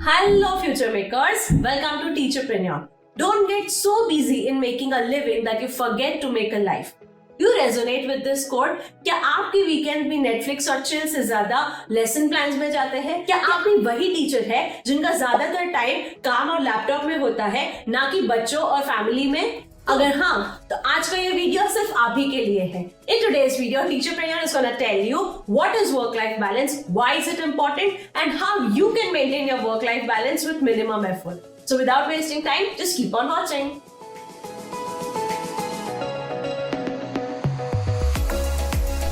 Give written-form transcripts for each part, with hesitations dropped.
Hello future makers, welcome to TeacherPreneur. Don't get so busy in making a living that you forget to make a life. Do you resonate with this quote? क्या आपके weekend भी Netflix और chill से ज्यादा lesson plans में जाते हैं? क्या आप भी वही टीचर है जिनका ज्यादातर टाइम काम और लैपटॉप में होता है, ना कि बच्चों और फैमिली में? अगर हाँ, तो आज का ये वीडियो सिर्फ आप ही के लिए है. In today's video, TeacherPreneur is gonna tell you what is work-life balance, why is it important, and how you can maintain your work-life balance with minimum effort. So without wasting time, just keep on watching.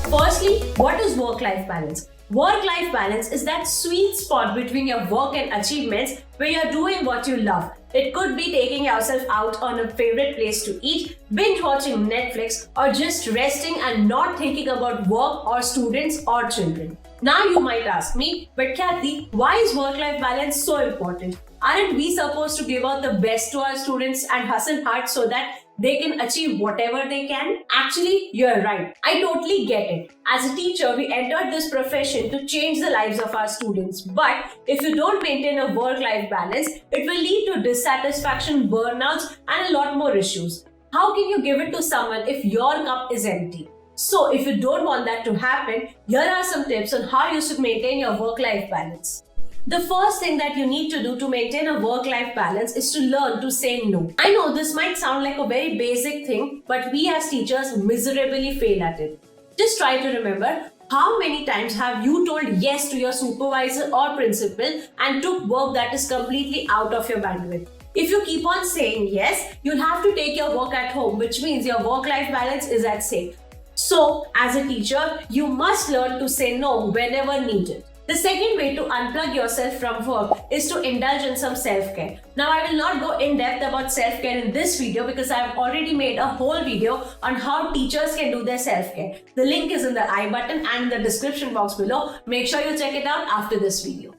Firstly, what is work-life balance? Work-life balance is that sweet spot between your work and achievements where you're doing what you love. It could be taking yourself out on a favorite place to eat, binge watching Netflix, or just resting and not thinking about work or students or children. Now you might ask me, but Kathy, why is work-life balance so important? Aren't we supposed to give out the best to our students and hustle hard so that they can achieve whatever they can? Actually, you're right. I totally get it. As a teacher, we entered this profession to change the lives of our students. But if you don't maintain a work-life balance, it will lead to dissatisfaction, burnouts, and a lot more issues. How can you give it to someone if your cup is empty? So if you don't want that to happen, here are some tips on how you should maintain your work-life balance. The first thing that you need to do to maintain a work-life balance is to learn to say no. I know this might sound like a very basic thing, but we as teachers miserably fail at it. Just try to remember, how many times have you told yes to your supervisor or principal and took work that is completely out of your bandwidth? If you keep on saying yes, you'll have to take your work at home, which means your work-life balance is at stake. So, as a teacher, you must learn to say no whenever needed. The second way to unplug yourself from work is to indulge in some self-care. Now, I will not go in depth about self-care in this video because I have already made a whole video on how teachers can do their self-care. The link is in the I button and in the description box below. Make sure you check it out after this video.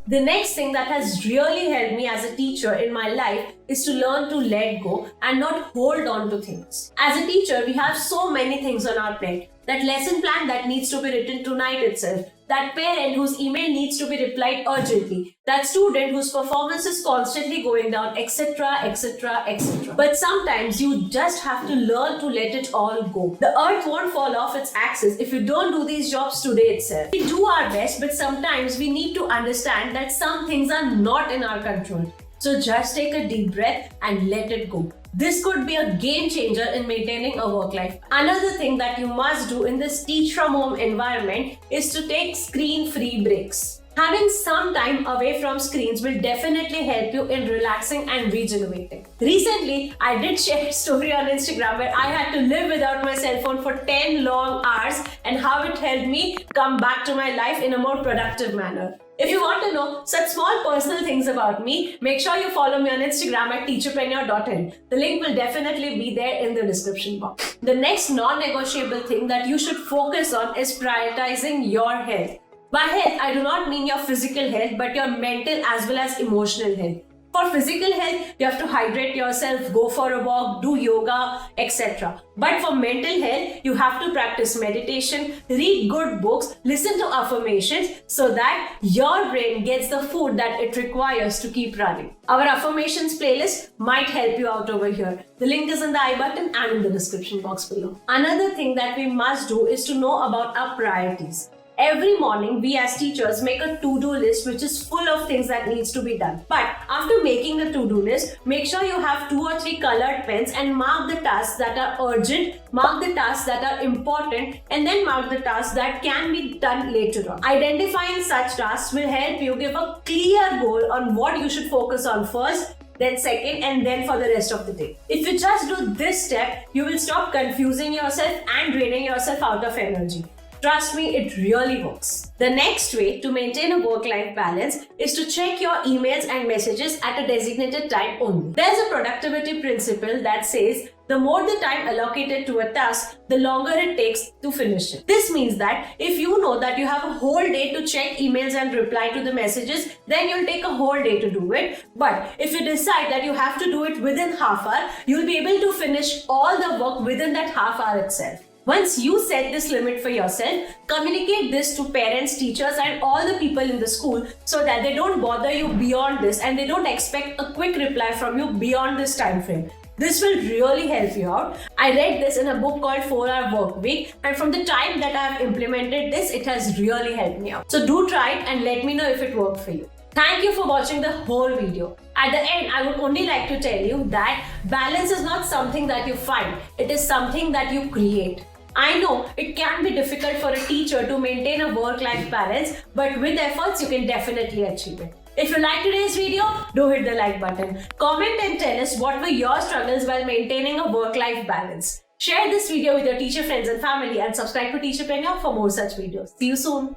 The next thing that has really helped me as a teacher in my life is to learn to let go and not hold on to things. As a teacher, we have so many things on our plate. That lesson plan that needs to be written tonight itself. That parent whose email needs to be replied urgently. That student whose performance is constantly going down, etc., etc., etc. But sometimes you just have to learn to let it all go. The earth won't fall off its axis if you don't do these jobs today itself. We do our best, but sometimes we need to understand that some things are not in our control. So just take a deep breath and let it go. This could be a game changer in maintaining a work life. Another thing that you must do in this teach from home environment is to take screen-free breaks. Having some time away from screens will definitely help you in relaxing and regenerating. Recently, I did share a story on Instagram where I had to live without my cell phone for 10 long hours and how it helped me come back to my life in a more productive manner. If you want to know such small personal things about me, make sure you follow me on Instagram at teacherpreneur.in. The link will definitely be there in the description box. The next non-negotiable thing that you should focus on is prioritizing your health. By health, I do not mean your physical health, but your mental as well as emotional health. For physical health, you have to hydrate yourself, go for a walk, do yoga, etc. But for mental health, you have to practice meditation, read good books, listen to affirmations so that your brain gets the food that it requires to keep running. Our affirmations playlist might help you out over here. The link is in the I button and in the description box below. Another thing that we must do is to know about our priorities. Every morning, we as teachers make a to-do list which is full of things that needs to be done. But after making the to-do list, make sure you have 2 or 3 colored pens and mark the tasks that are urgent, mark the tasks that are important, and then mark the tasks that can be done later on. Identifying such tasks will help you give a clear goal on what you should focus on first, then second, and then for the rest of the day. If you just do this step, you will stop confusing yourself and draining yourself out of energy. Trust me, it really works. The next way to maintain a work-life balance is to check your emails and messages at a designated time only. There's a productivity principle that says the more the time allocated to a task, the longer it takes to finish it. This means that if you know that you have a whole day to check emails and reply to the messages, then you'll take a whole day to do it. But if you decide that you have to do it within half hour, you'll be able to finish all the work within that half hour itself. Once you set this limit for yourself, communicate this to parents, teachers, and all the people in the school so that they don't bother you beyond this and they don't expect a quick reply from you beyond this time frame. This will really help you out. I read this in a book called 4-Hour Work Week, and from the time that I have implemented this, it has really helped me out. So do try it and let me know if it worked for you. Thank you for watching the whole video. At the end, I would only like to tell you that balance is not something that you find, it is something that you create. I know it can be difficult for a teacher to maintain a work-life balance, but with efforts, you can definitely achieve it. If you liked today's video, do hit the like button. Comment and tell us what were your struggles while maintaining a work-life balance. Share this video with your teacher friends and family and subscribe to TeacherPreneur for more such videos. See you soon.